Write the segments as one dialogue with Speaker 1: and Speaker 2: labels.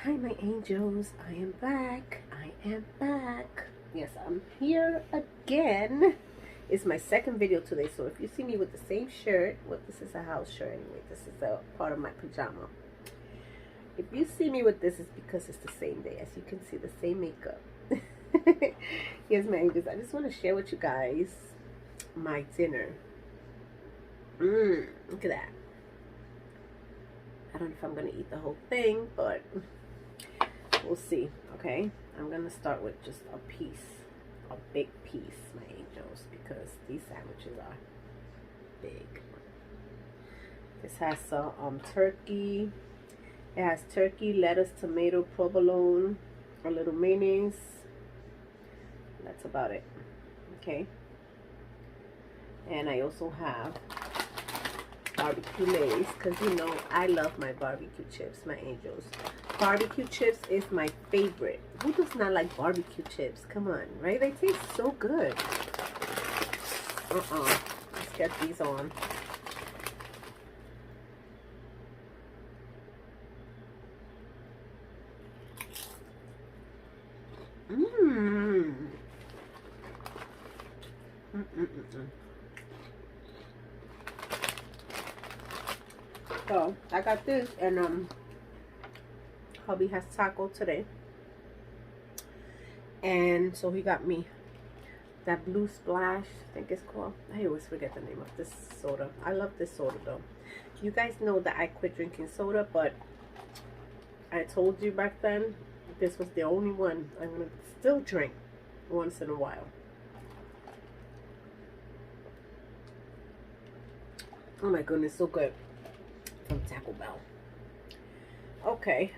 Speaker 1: Hi, my angels. I am back. I am back. Yes, I'm here again. It's my second video today, so if you see me with the same shirt, well, this is a house shirt anyway. This is a part of my pajama. If you see me with this, it's because it's the same day. As you can see, the same makeup. Yes, my angels. I just want to share with you guys my dinner. Look at that. I don't know if I'm going to eat the whole thing, but we'll see. Okay, I'm gonna start with just a piece, a big piece, my angels, because these sandwiches are big. This has some turkey. It has turkey, lettuce, tomato, provolone, a little mayonnaise. That's about it. Okay, and I also have barbecue lays, because you know I love my barbecue chips, my angels. Barbecue chips is my favorite. Who does not like barbecue chips? Come on, right? They taste so good. Let's get these on. So I got this, and hubby has taco today, and so he got me that blue splash, I think it's called. I always forget the name of this soda. I love this soda though. You guys know that I quit drinking soda, but I told you back then this was the only one I'm gonna still drink once in a while. Oh my goodness, so good. From Taco Bell. Okay,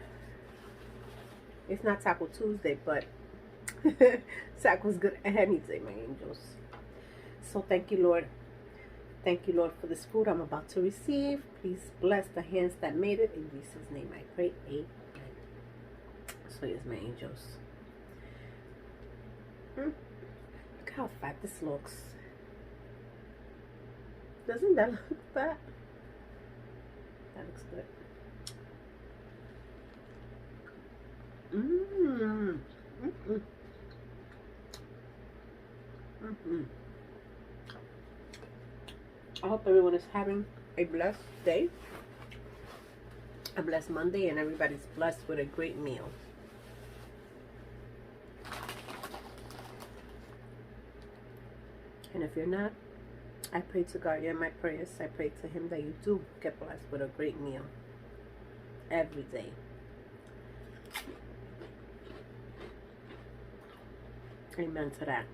Speaker 1: it's not Taco Tuesday, but taco's good any day, my angels. So thank you, Lord. Thank you, Lord, for this food I'm about to receive. Please bless the hands that made it. In Jesus' name I pray. Amen. So here's my angels. Look how fat this looks. Doesn't that look fat? That looks good. I hope everyone is having a blessed day, a blessed Monday, and everybody's blessed with a great meal. And if you're not, I pray to God, yeah, my prayers, I pray to Him that you do get blessed with a great meal every day. Amen to that.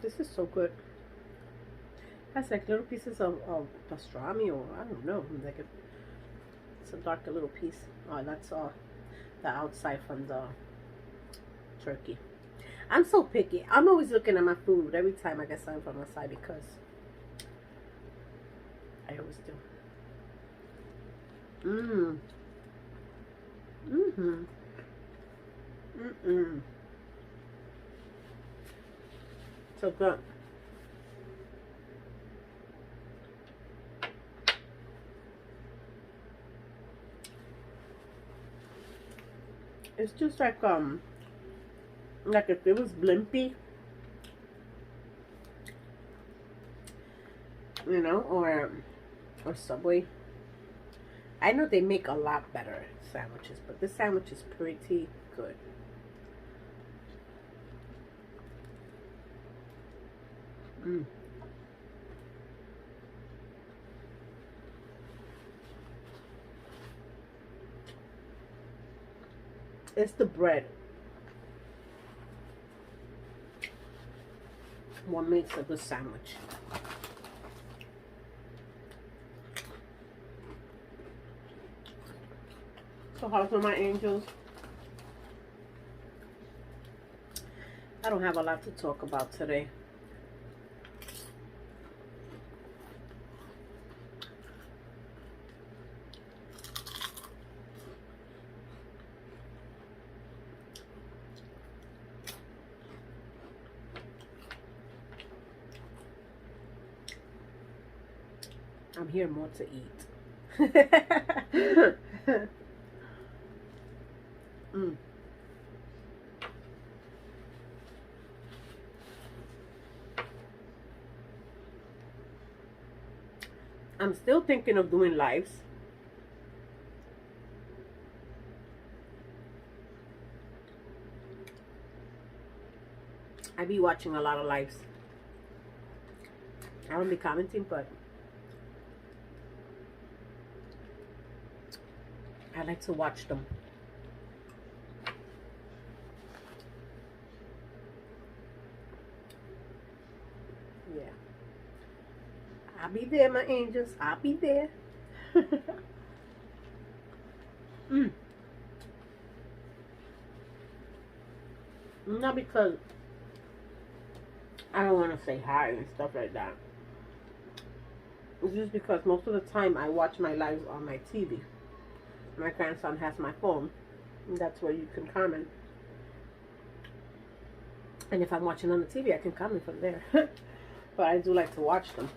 Speaker 1: This is so good. That's like little pieces of pastrami, or I don't know, like it's a darker little piece. Oh, that's the outside from the turkey. I'm so picky. I'm always looking at my food every time I get something from the side, because I always do. So good. It's just like if it was Blimpie, you know, or Subway. I know they make a lot better sandwiches, but this sandwich is pretty good. It's the bread what makes a good sandwich. So how's my angels? I don't have a lot to talk about today. I'm here more to eat. mm. I'm still thinking of doing lives. I be watching a lot of lives. I don't be commenting, but I like to watch them. Yeah. I'll be there, my angels. I'll be there. mm. Not because I don't want to say hi and stuff like that. It's just because most of the time I watch my lives on my TV. My grandson has my phone. And that's where you can comment. And if I'm watching on the TV, I can comment from there. But I do like to watch them.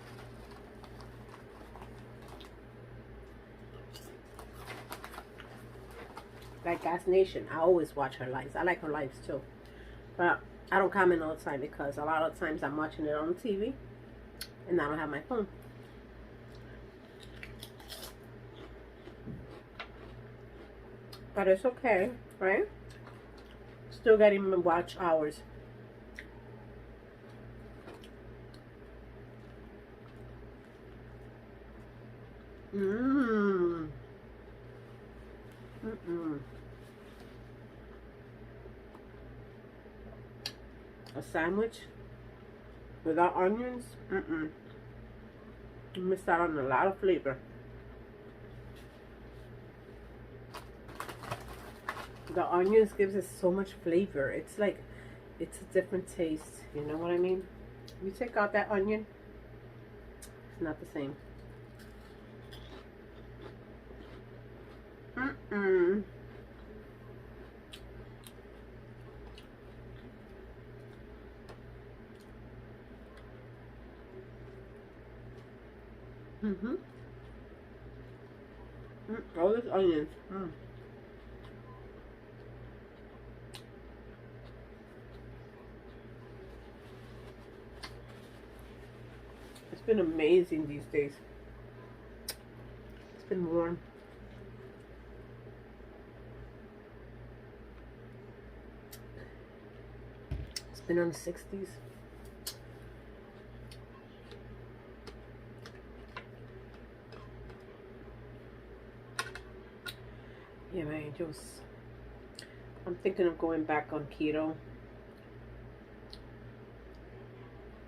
Speaker 1: Like Gas Nation, I always watch her lives. I like her lives too. But I don't comment all the time because a lot of times I'm watching it on TV and I don't have my phone. But it's okay, right? Still getting watch hours. Mmm. Mm-mm. A sandwich without onions? Mm-mm. You missed out on a lot of flavor. The onions gives it so much flavor. It's like, it's a different taste. You know what I mean? You take out that onion, it's not the same. Mm-mm. Mm-hmm. All these onions. Mm. It's been amazing these days. It's been warm. It's been on the 60s. Yeah, my angels. I'm thinking of going back on keto.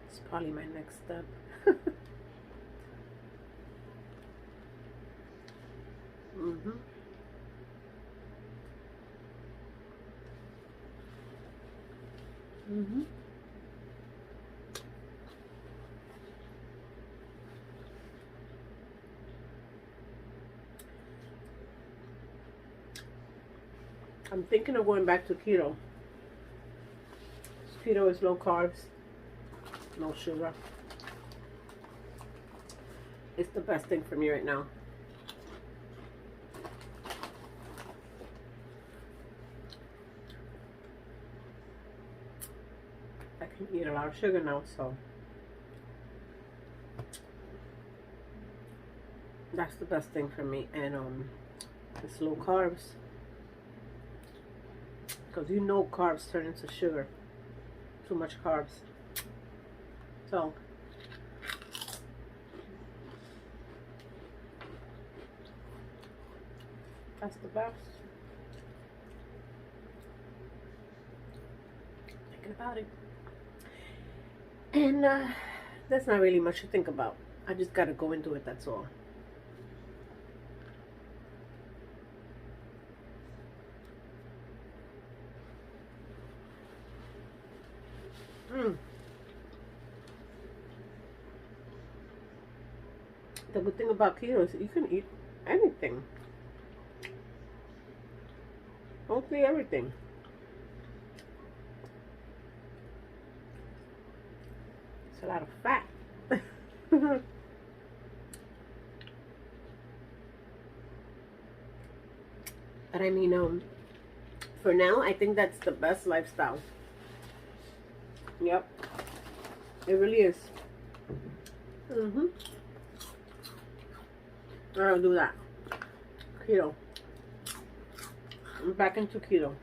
Speaker 1: It's probably my next step. Mm-hmm. Mm-hmm. I'm thinking of going back to keto. Keto is low carbs, no sugar. It's the best thing for me right now. I can eat a lot of sugar now, so that's the best thing for me. And it's low carbs, because you know carbs turn into sugar. Too much carbs. So that's the best. Thinking about it. And that's not really much to think about. I just gotta go into it, that's all. The good thing about keto is you can eat anything. Mostly everything. It's a lot of fat. But I mean, for now, I think that's the best lifestyle. Yep, it really is. I'll do that. Keto. I'm back into keto.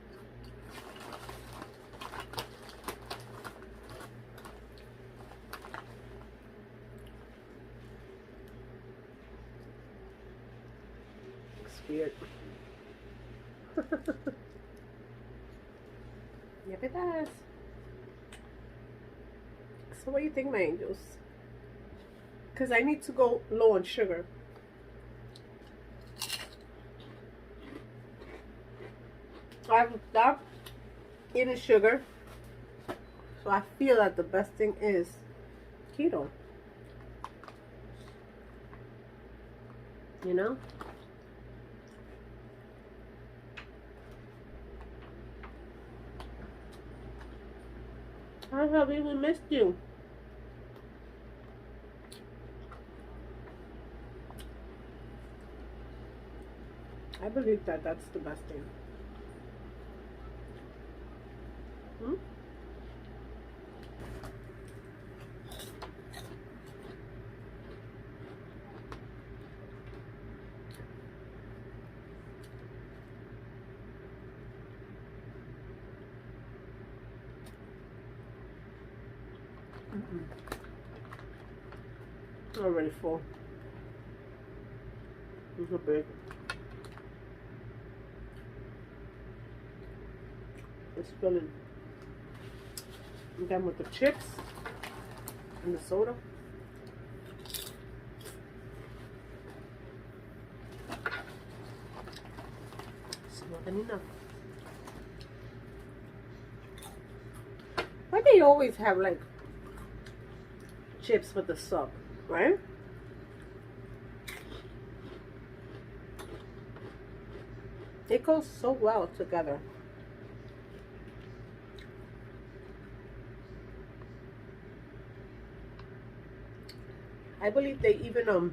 Speaker 1: It's weird. Yep, it does. So what do you think, my angels? Because I need to go low on sugar. I've stopped eating sugar. So I feel that the best thing is keto. You know? I have even missed you. I believe that that's the best thing. I'm already full. It's so big. It's filling. I'm done with the chips and the soda. It's more than enough. Why do you always have like chips with the sub, right? It goes so well together. I believe they even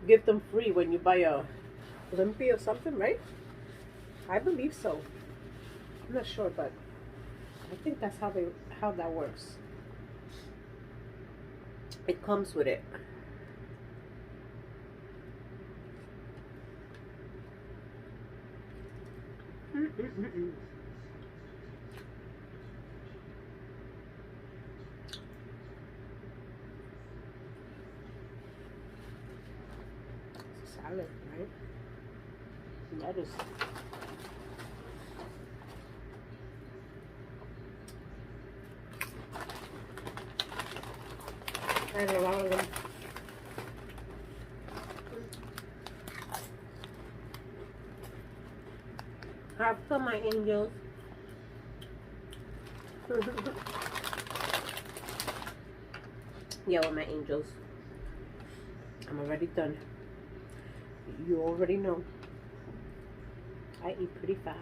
Speaker 1: give them free when you buy a Olympia or something, right? I believe so. I'm not sure, but I think that's how that works. It comes with it. It's a salad, right? Lettuce. I have a lot of them. Have some, my angels. Yeah, well, my angels, I'm already done. You already know. I eat pretty fast.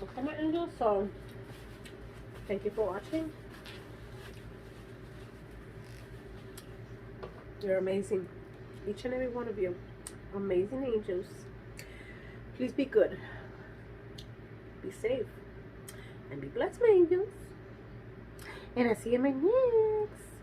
Speaker 1: Okay, my angels, so thank you for watching. You're amazing. Each and every one of you. Amazing angels. Please be good. Be safe. And be blessed, my angels. And I'll see you in my next